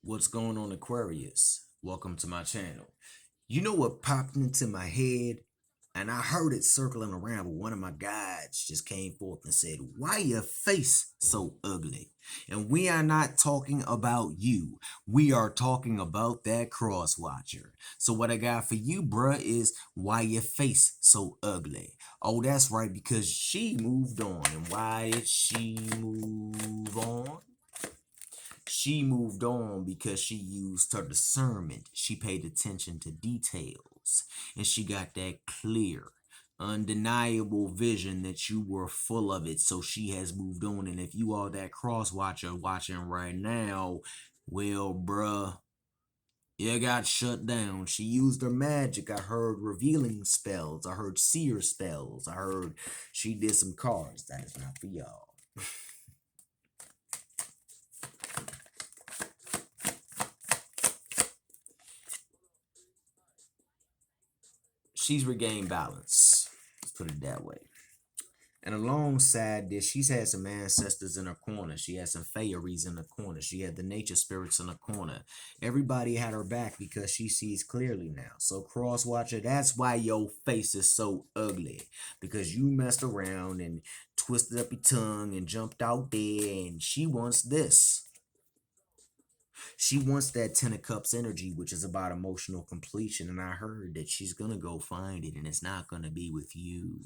What's going on, Aquarius? Welcome to my channel. You know what popped into my head? And I heard it circling around, but one of my guides just came forth and said, "Why your face so ugly?" And we are not talking about you. We are talking about that cross watcher. So what I got for you, bruh, is why your face so ugly? Oh, that's right, because she moved on. And why did she move on? She moved on because she used her discernment. She paid attention to details. And she got that clear, undeniable vision that you were full of it. So she has moved on. And if you are that cross watcher watching right now, well, bruh, you got shut down. She used her magic. I heard revealing spells. I heard seer spells. I heard she did some cards. That is not for y'all. She's regained balance. Let's put it that way. And alongside this, she's had some ancestors in her corner. She had some fairies in the corner. She had the nature spirits in the corner. Everybody had her back because she sees clearly now. So, cross watcher, that's why your face is so ugly. Because you messed around and twisted up your tongue and jumped out there. And she wants this. She wants that Ten of Cups energy, which is about emotional completion. And I heard that she's going to go find it, and it's not going to be with you.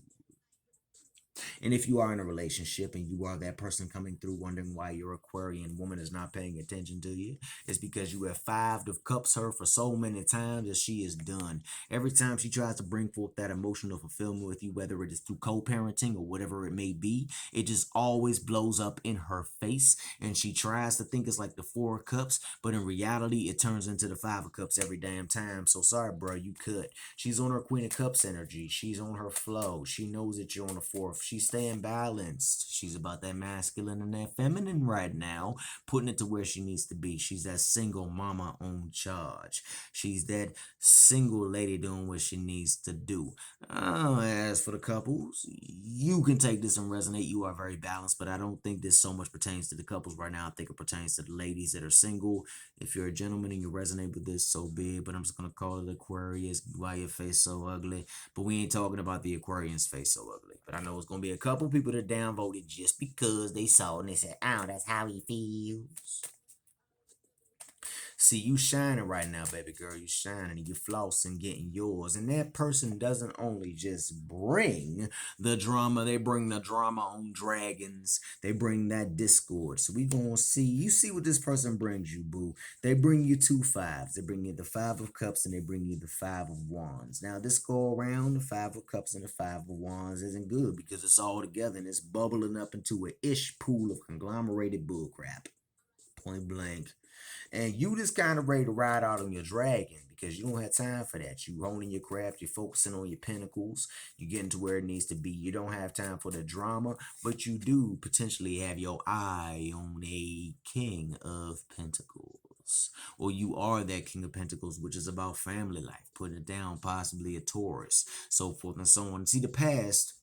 And if you are in a relationship and you are that person coming through wondering why your Aquarian woman is not paying attention to you, it's because you have five of cups her for so many times that she is done. Every time she tries to bring forth that emotional fulfillment with you, whether it is through co-parenting or whatever it may be, it just always blows up in her face. And she tries to think it's like the Four of Cups, but in reality, it turns into the Five of Cups every damn time. So sorry, bro, you could. She's on her Queen of Cups energy. She's on her flow. She knows that you're on the fourth. She's staying balanced. She's about that masculine and that feminine right now, putting it to where she needs to be. She's that single mama on charge. She's that single lady doing what she needs to do. As for the couples, you can take this and resonate. You are very balanced, but I don't think this so much pertains to the couples right now. I think it pertains to the ladies that are single. If you're a gentleman and you resonate with this, so be it. But I'm just gonna call it Aquarius. Why your face so ugly? But we ain't talking about the Aquarian's face so ugly. But I know it's gonna be a couple people that downvoted just because they saw it and they said, "Oh, that's how he feels." See, you shining right now, baby girl. You shining and you flossing, getting yours. And that person doesn't only just bring the drama, they bring the drama on dragons. They bring that discord. So we gonna see. You see what this person brings you, boo. They bring you two fives. They bring you the Five of Cups and they bring you the Five of Wands. Now this go around, the Five of Cups and the Five of Wands isn't good because it's all together and it's bubbling up into a ish pool of conglomerated bullcrap. Point blank. And you just kind of ready to ride out on your dragon because you don't have time for that. You owning your craft, you're focusing on your pinnacles, you're getting to where it needs to be. You don't have time for the drama, but you do potentially have your eye on a King of Pentacles. Or you are that King of Pentacles, which is about family life, putting it down, possibly a Taurus, so forth and so on. See, the past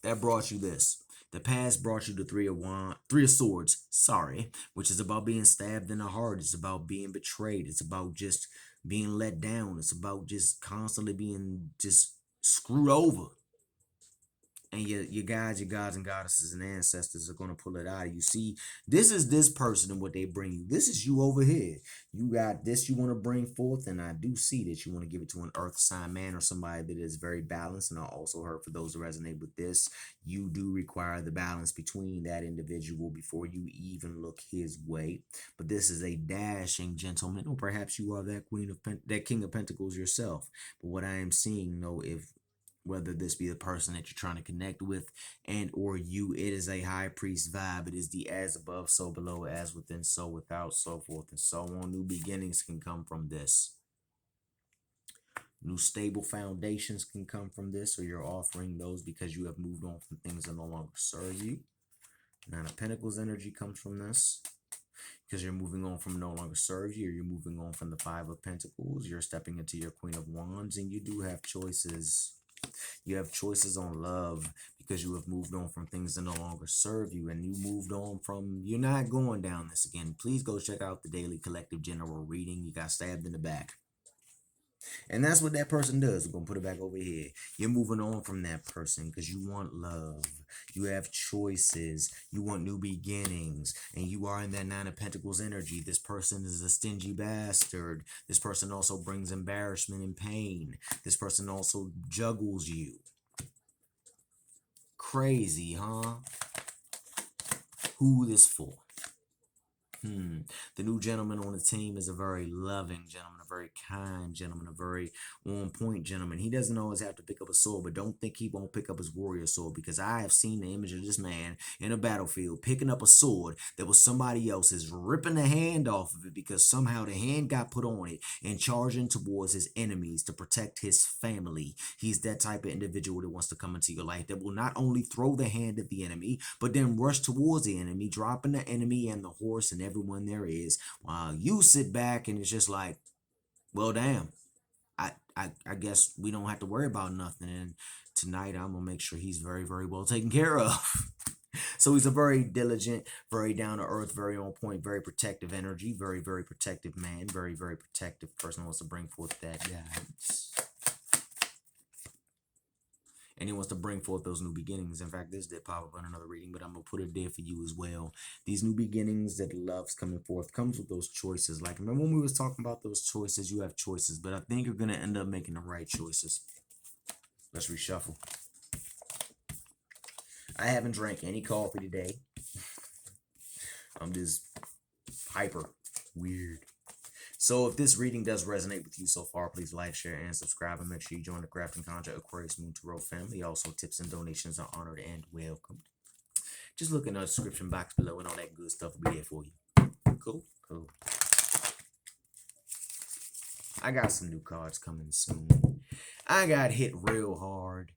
that brought you this. The past brought you the Three of Swords, sorry, which is about being stabbed in the heart. It's about being betrayed. It's about just being let down. It's about just constantly being just screwed over. And your guides, your gods and goddesses and ancestors are going to pull it out of you. See, this is this person and what they bring you. This is you over here. You got this you want to bring forth, and I do see that you want to give it to an earth sign man or somebody that is very balanced. And I also heard for those that resonate with this, you do require the balance between that individual before you even look his way. But this is a dashing gentleman, or perhaps you are that that King of Pentacles yourself. But what I am seeing, though, if whether this be the person that you're trying to connect with and or you, it is a high priest vibe. It is the as above so below, as within so without, so forth and so on. New beginnings can come from this. New stable foundations can come from this, or you're offering those because you have moved on from things that no longer serve you. Nine of Pentacles energy comes from this because you're moving on from no longer serves you, or you're moving on from the Five of Pentacles. You're stepping into your Queen of Wands, and you do have choices You have choices on love because you have moved on from things that no longer serve you, and you moved on from, you're not going down this again. Please go check out the Daily Collective General Reading. You got stabbed in the back. And that's what that person does. We're going to put it back over here. You're moving on from that person because you want love. You have choices. You want new beginnings. And you are in that Nine of Pentacles energy. This person is a stingy bastard. This person also brings embarrassment and pain. This person also juggles you. Crazy, huh? Who this for? The new gentleman on the team is a very loving gentleman, a very kind gentleman, a very on-point gentleman. He doesn't always have to pick up a sword, but don't think he won't pick up his warrior sword, because I have seen the image of this man in a battlefield picking up a sword that was somebody else's, ripping the hand off of it because somehow the hand got put on it, and charging towards his enemies to protect his family. He's that type of individual that wants to come into your life that will not only throw the hand at the enemy, but then rush towards the enemy, dropping the enemy and the horse and everyone there is, while you sit back and it's just like, well, damn, I guess we don't have to worry about nothing. And tonight I'm gonna make sure he's very, very well taken care of. So he's a very diligent, very down to earth, very on point, very protective energy, very, very protective man, very, very protective person who wants to bring forth that guidance. And he wants to bring forth those new beginnings. In fact, this did pop up on another reading, but I'm going to put it there for you as well. These new beginnings that love's coming forth comes with those choices. Like, remember when we was talking about those choices? You have choices, but I think you're going to end up making the right choices. Let's reshuffle. I haven't drank any coffee today. I'm just hyper weird. So if this reading does resonate with you so far, please like, share, and subscribe, and make sure you join the Craft and Conjure Aquarius Moon Tarot family. Also, tips and donations are honored and welcomed. Just look in the description box below, and all that good stuff will be there for you. Cool. I got some new cards coming soon. I got hit real hard.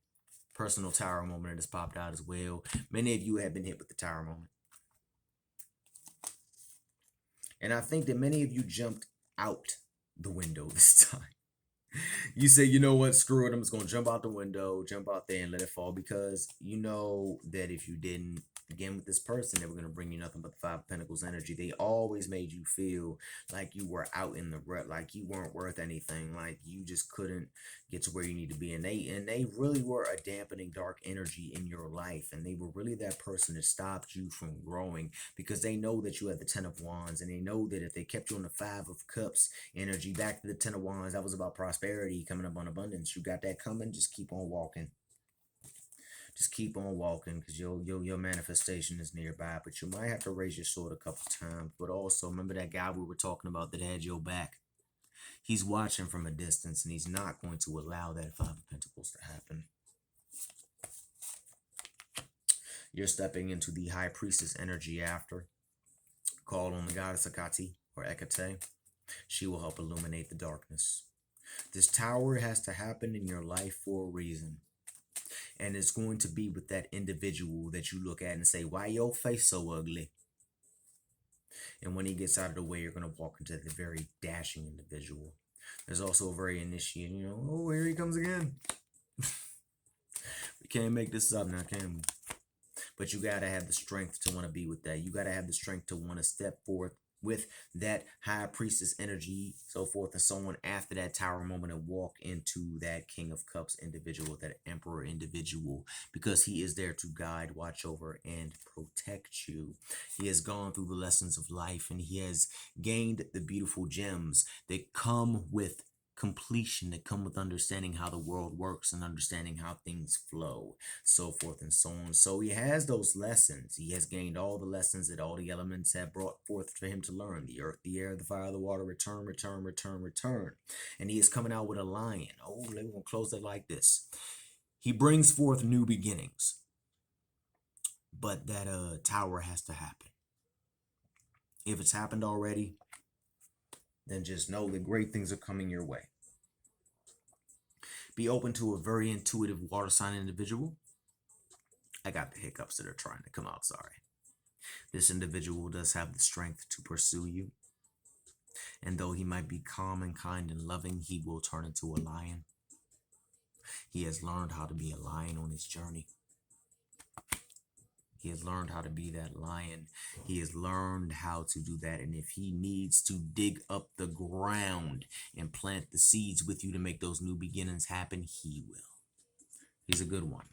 Personal tower moment has popped out as well. Many of you have been hit with the tower moment. And I think that many of you jumped out the window this time. You say, you know what, screw it, I'm just going to jump out the window, jump out there and let it fall, because you know that if you didn't, again, with this person, they were going to bring you nothing but the Five of Pentacles energy. They always made you feel like you were out in the rut, like you weren't worth anything, like you just couldn't get to where you need to be. And they really were a dampening dark energy in your life, and they were really that person that stopped you from growing, because they know that you had the Ten of Wands, and they know that if they kept you on the Five of Cups energy back to the Ten of Wands, that was about prosperity coming up on abundance. You got that coming. Just keep on walking. Just keep on walking, because your manifestation is nearby. But you might have to raise your sword a couple times. But also remember that guy we were talking about that had your back. He's watching from a distance, and he's not going to allow that Five of Pentacles to happen. You're stepping into the High Priestess energy after. Call on the goddess Hecate or Hecate. She will help illuminate the darkness. This tower has to happen in your life for a reason. And it's going to be with that individual that you look at and say, why your face so ugly? And when he gets out of the way, you're going to walk into the very dashing individual. There's also a very initiating, you know, oh, here he comes again. We can't make this up now, can we? But you got to have the strength to want to be with that. You got to have the strength to want to step forth with that High Priestess energy, so forth and so on, after that tower moment, and walk into that King of Cups individual, that Emperor individual, because he is there to guide, watch over, and protect you. He has gone through the lessons of life, and he has gained the beautiful gems that come with completion, that come with understanding how the world works and understanding how things flow, so forth and so on. So he has those lessons. He has gained all the lessons that all the elements have brought forth for him to learn: the earth, the air, the fire, the water. Return, return, return, return. And he is coming out with a lion. Oh, we're going to close it like this. He brings forth new beginnings, but that tower has to happen. If it's happened already, then just know that great things are coming your way. Be open to a very intuitive water sign individual. I got the hiccups that are trying to come out, sorry. This individual does have the strength to pursue you. And though he might be calm and kind and loving, he will turn into a lion. He has learned how to be a lion on his journey. He has learned how to be that lion. He has learned how to do that. And if he needs to dig up the ground and plant the seeds with you to make those new beginnings happen, he will. He's a good one.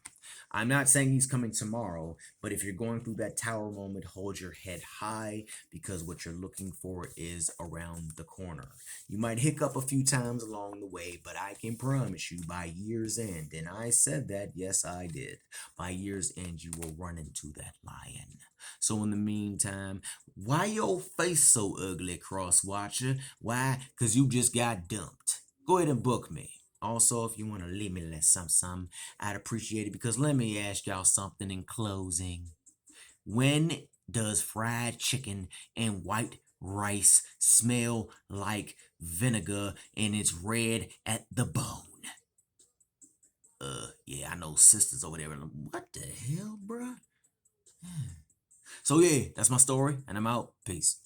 I'm not saying he's coming tomorrow, but if you're going through that tower moment, hold your head high because what you're looking for is around the corner. You might hiccup a few times along the way, but I can promise you by year's end, and I said that, yes, I did. By year's end, you will run into that lion. So in the meantime, why your face so ugly, Cross Watcher? Why? Because you just got dumped. Go ahead and book me. Also, if you want to leave me a little something, I'd appreciate it because let me ask y'all something in closing. When does fried chicken and white rice smell like vinegar and it's red at the bone? Yeah, I know sisters over there. What the hell, bruh? So yeah, that's my story, and I'm out. Peace.